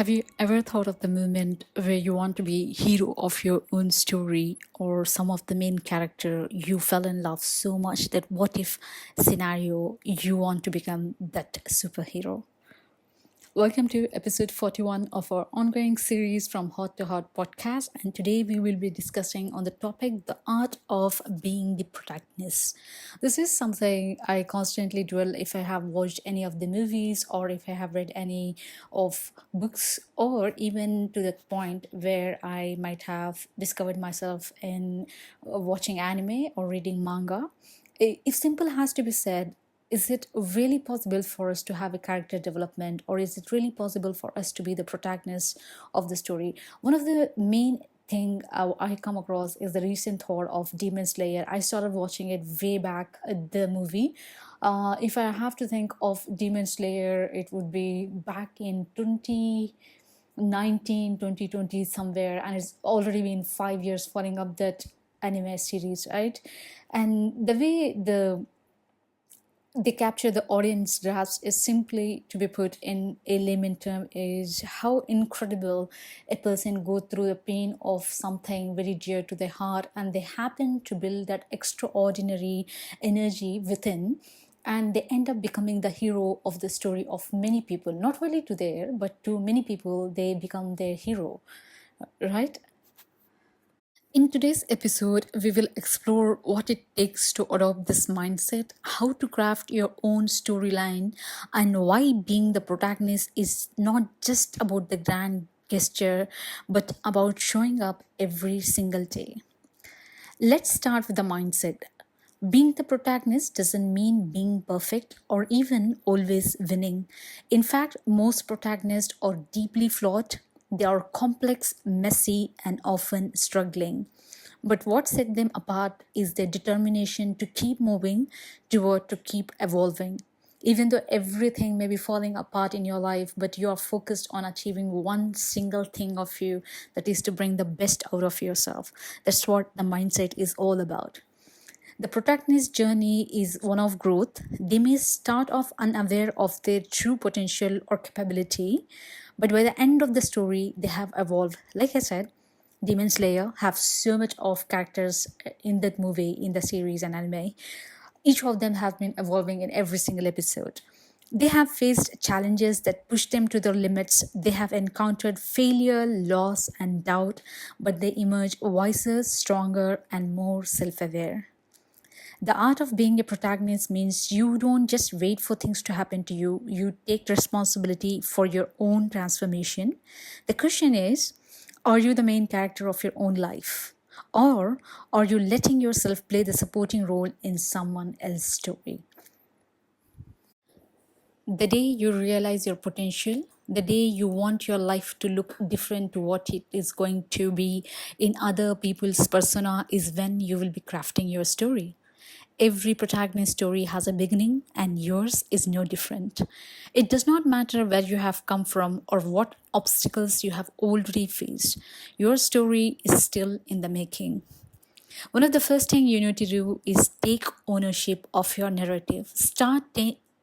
Have you ever thought of the moment where you want to be hero of your own story or some of the main character you fell in love so much that what if scenario you want to become that superhero? Welcome to episode 41 of our ongoing series from Hot to Hot podcast. And today we will be discussing on the topic the art of being the protagonist. This is something I constantly dwell if I have watched any of the movies or if I have read any of books or even to the point where I might have discovered myself in watching anime or reading manga. If simple has to be said, is it really possible for us to have a character development, or is it really possible for us to be the protagonist of the story? One of the main thing I come across is the recent thought of Demon Slayer. I started watching it way back the movie. If I have to think of Demon Slayer, it would be back in 2019, 2020 somewhere, and it's already been 5 years following up that anime series, right? And the way they capture the audience drafts is simply to be put in a layman term is how incredible a person go through the pain of something very dear to their heart, and they happen to build that extraordinary energy within, and they end up becoming the hero of the story of many people, not really to their but to many people they become their hero, right? In today's episode, we will explore what it takes to adopt this mindset, how to craft your own storyline, and why being the protagonist is not just about the grand gesture, but about showing up every single day. Let's start with the mindset. Being the protagonist doesn't mean being perfect or even always winning. In fact, most protagonists are deeply flawed. They are complex, messy, and often struggling. But what sets them apart is their determination to keep moving, to keep evolving. Even though everything may be falling apart in your life, but you are focused on achieving one single thing of you, that is to bring the best out of yourself. That's what the mindset is all about. The protagonist's journey is one of growth. They may start off unaware of their true potential or capability, but by the end of the story, they have evolved. Like I said, Demon Slayer have so much of characters in that movie, in the series and anime. Each of them have been evolving in every single episode. They have faced challenges that push them to their limits. They have encountered failure, loss, and doubt, but they emerge wiser, stronger, and more self aware. The art of being a protagonist means you don't just wait for things to happen to you, you take responsibility for your own transformation. The question is, are you the main character of your own life? Or are you letting yourself play the supporting role in someone else's story? The day you realize your potential, the day you want your life to look different to what it is going to be in other people's persona, is when you will be crafting your story. Every protagonist story has a beginning, and yours is no different. It does not matter where you have come from or what obstacles you have already faced. Your story is still in the making. One of the first things you need to do is take ownership of your narrative. Start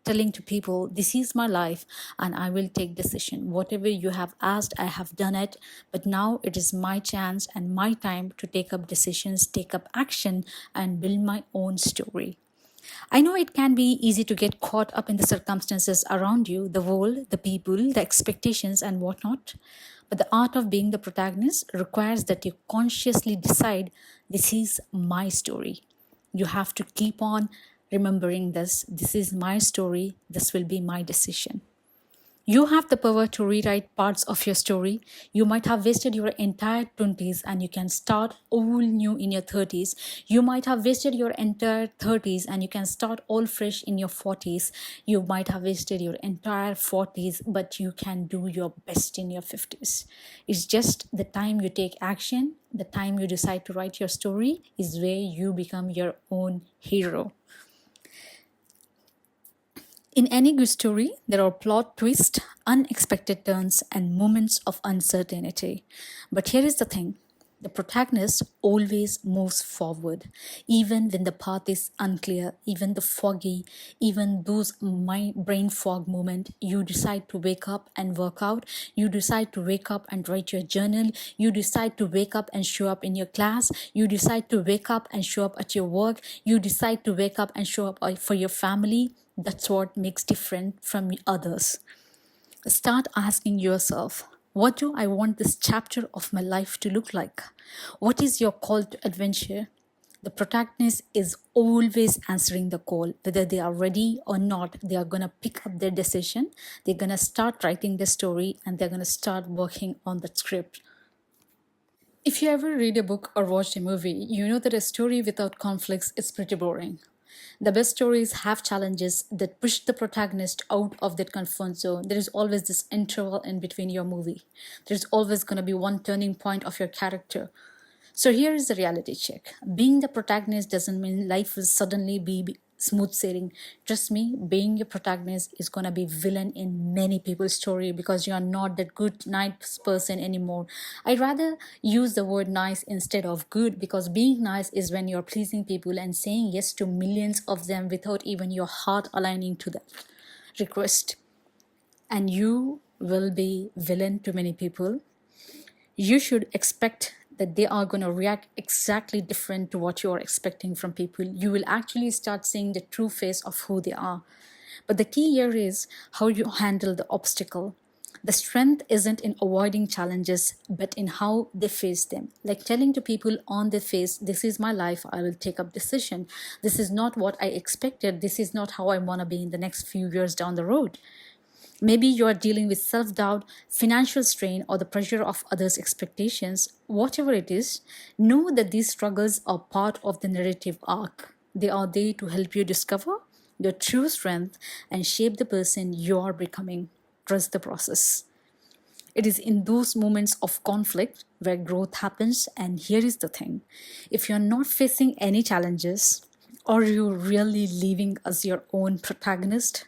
telling to people, this is my life and I will take decision. Whatever you have asked, I have done it. But now it is my chance and my time to take up decisions, take up action, and build my own story. I know it can be easy to get caught up in the circumstances around you, the world, the people, the expectations, and whatnot. But the art of being the protagonist requires that you consciously decide, this is my story. You have to keep on remembering this. This is my story. This will be my decision. You have the power to rewrite parts of your story. You might have wasted your entire 20s and you can start all new in your 30s. You might have wasted your entire 30s and you can start all fresh in your 40s. You might have wasted your entire 40s, but you can do your best in your 50s. It's just the time you take action, the time you decide to write your story is where you become your own hero. In any good story, there are plot twists, unexpected turns, and moments of uncertainty. But here is the thing. The protagonist always moves forward, even when the path is unclear, even the foggy, even those brain fog moment. You decide to wake up and work out. You decide to wake up and write your journal. You decide to wake up and show up in your class. You decide to wake up and show up at your work. You decide to wake up and show up for your family. That's what makes different from others. Start asking yourself, what do I want this chapter of my life to look like? What is your call to adventure? The protagonist is always answering the call, whether they are ready or not. They are going to pick up their decision, they're going to start writing the story, and they're going to start working on the script. If you ever read a book or watch a movie, you know that a story without conflicts is pretty boring. The best stories have challenges that push the protagonist out of that comfort zone. There is always this interval in between your movie. There's always going to be one turning point of your character. So here is the reality check. Being the protagonist doesn't mean life will suddenly be smooth sailing. Trust me, being a protagonist is gonna be villain in many people's story because you are not that good nice person anymore. I'd rather use the word nice instead of good, because being nice is when you're pleasing people and saying yes to millions of them without even your heart aligning to the request. And you will be villain to many people. You should expect that they are going to react exactly different to what you're expecting from people. You will actually start seeing the true face of who they are. But the key here is how you handle the obstacle. The strength isn't in avoiding challenges, but in how they face them. Like telling to people on their face, this is my life, I will take up decision. This is not what I expected. This is not how I want to be in the next few years down the road. Maybe you are dealing with self doubt, financial strain, or the pressure of others' expectations. Whatever it is, know that these struggles are part of the narrative arc. They are there to help you discover your true strength and shape the person you are becoming. Trust the process. It is in those moments of conflict where growth happens. And here is the thing, if you're not facing any challenges, are you really living as your own protagonist?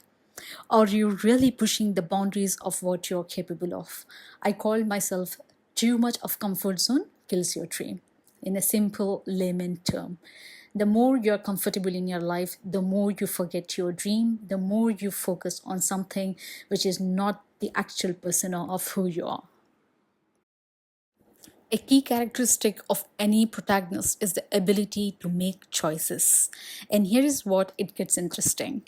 Are you really pushing the boundaries of what you're capable of? I call myself too much of comfort zone kills your dream. In a simple layman term, the more you're comfortable in your life, the more you forget your dream, the more you focus on something which is not the actual persona of who you are. A key characteristic of any protagonist is the ability to make choices. And here is what it gets interesting.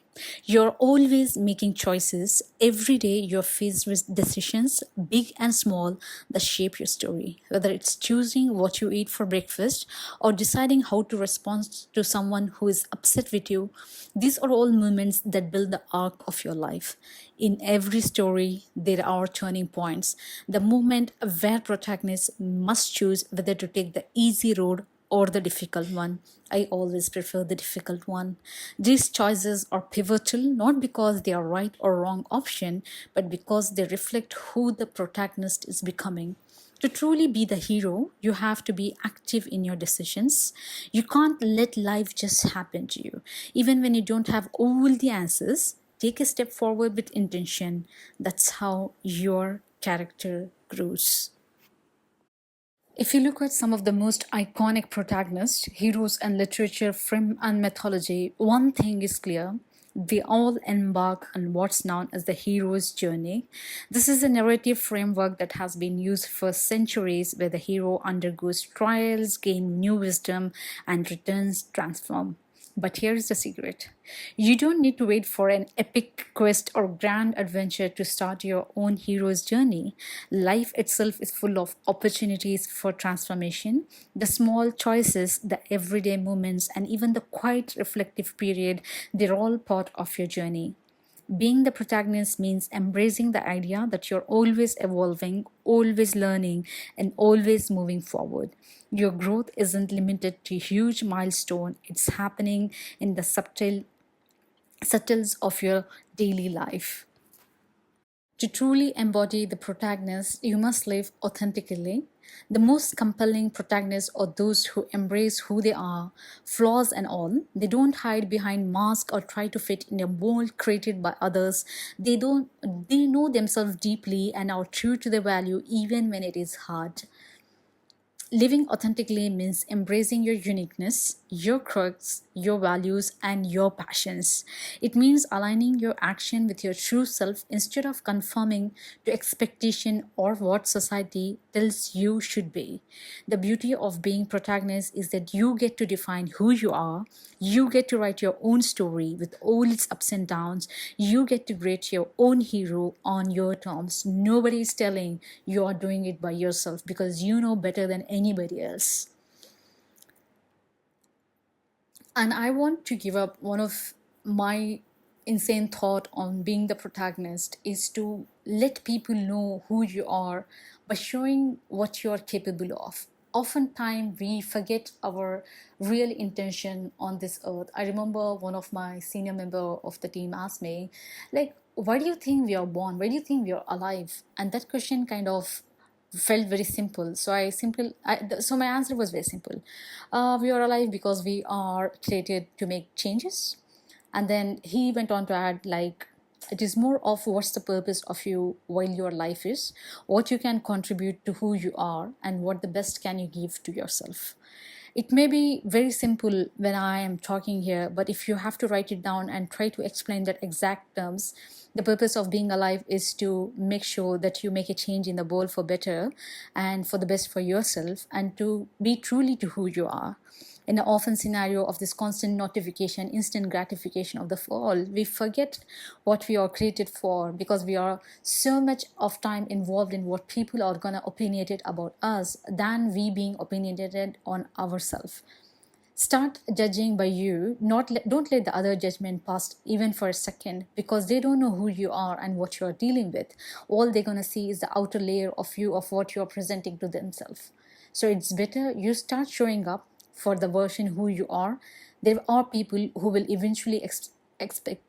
You're always making choices. Every day you're faced with decisions, big and small, that shape your story. Whether it's choosing what you eat for breakfast or deciding how to respond to someone who is upset with you, these are all moments that build the arc of your life. In every story, there are turning points. The moment where protagonists must choose whether to take the easy road or the difficult one. I always prefer the difficult one. These choices are pivotal not because they are right or wrong option, but because they reflect who the protagonist is becoming. To truly be the hero, you have to be active in your decisions. You can't let life just happen to you. Even when you don't have all the answers, take a step forward with intention. That's how your character grows. If you look at some of the most iconic protagonists, heroes, and literature, film, and mythology, one thing is clear. They all embark on what's known as the hero's journey. This is a narrative framework that has been used for centuries, where the hero undergoes trials, gains new wisdom, and returns transformed. But here's the secret. You don't need to wait for an epic quest or grand adventure to start your own hero's journey. Life itself is full of opportunities for transformation. The small choices, the everyday moments, and even the quiet reflective period, they're all part of your journey. Being the protagonist means embracing the idea that you're always evolving, always learning, and always moving forward. Your growth isn't limited to huge milestone. It's happening in the subtles of your daily life. To truly embody the protagonist, you must live authentically. The most compelling protagonists are those who embrace who they are, flaws and all. They don't hide behind masks or try to fit in a mold created by others. They know themselves deeply and are true to their value even when it is hard. living authentically means embracing your uniqueness, your quirks, your values, and your passions. It means aligning your action with your true self instead of conforming to expectation or what society tells you should be. The beauty of being protagonist is that you get to define who you are, you get to write your own story with all its ups and downs, you get to create your own hero on your terms. Nobody is telling you are doing it by yourself because you know better than anybody else. And I want to give up one of my insane thought on being the protagonist is to let people know who you are by showing what you are capable of. Oftentimes we forget our real intention on this earth. I remember one of my senior member of the team asked me, like, why do you think we are born? Why do you think we are alive? And that question kind of felt very simple. So my answer was very simple. We are alive because we are created to make changes. And then he went on to add, like, it is more of what's the purpose of you while your life is, what you can contribute to who you are, and what the best can you give to yourself. It may be very simple when I am talking here, but if you have to write it down and try to explain that exact terms, the purpose of being alive is to make sure that you make a change in the world for better and for the best for yourself and to be truly to who you are. In the often scenario of this constant notification, instant gratification of the fall, we forget what we are created for because we are so much of time involved in what people are gonna opinionated about us than we being opinionated on ourselves. Start judging by you, don't let the other judgment pass even for a second because they don't know who you are and what you're dealing with. All they're gonna see is the outer layer of you of what you're presenting to themselves. So it's better you start showing up for the version who you are. There are people who will eventually expect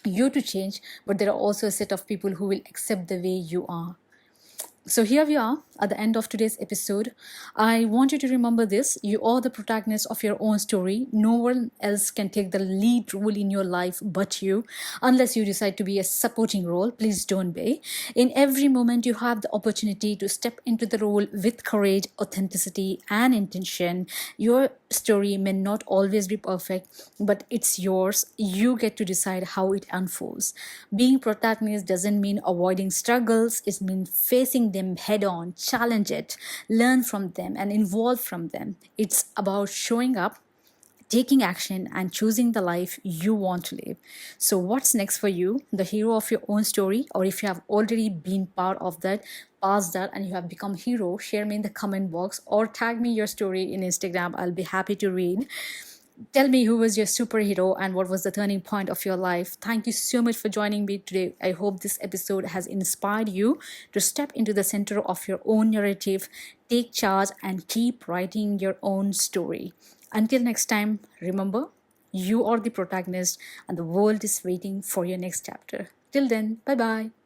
you to change, but there are also a set of people who will accept the way you are. So here we are at the end of today's episode. I want you to remember this. You are the protagonist of your own story. No one else can take the lead role in your life but you. Unless you decide to be a supporting role, please don't be. In every moment, you have the opportunity to step into the role with courage, authenticity, and intention. Your story may not always be perfect, but it's yours. You get to decide how it unfolds. Being protagonist doesn't mean avoiding struggles, it means facing them head on, challenge it, learn from them, and evolve from them. It's about showing up, taking action, and choosing the life you want to live. So, what's next for you? The hero of your own story, or if you have already been part of that, past that, and you have become hero, share me in the comment box or tag me your story in Instagram. I'll be happy to read. Tell me who was your superhero and what was the turning point of your life. Thank you so much for joining me today. I hope this episode has inspired you to step into the center of your own narrative, take charge, and keep writing your own story. Until next time, remember, you are the protagonist and the world is waiting for your next chapter. Till then, bye bye.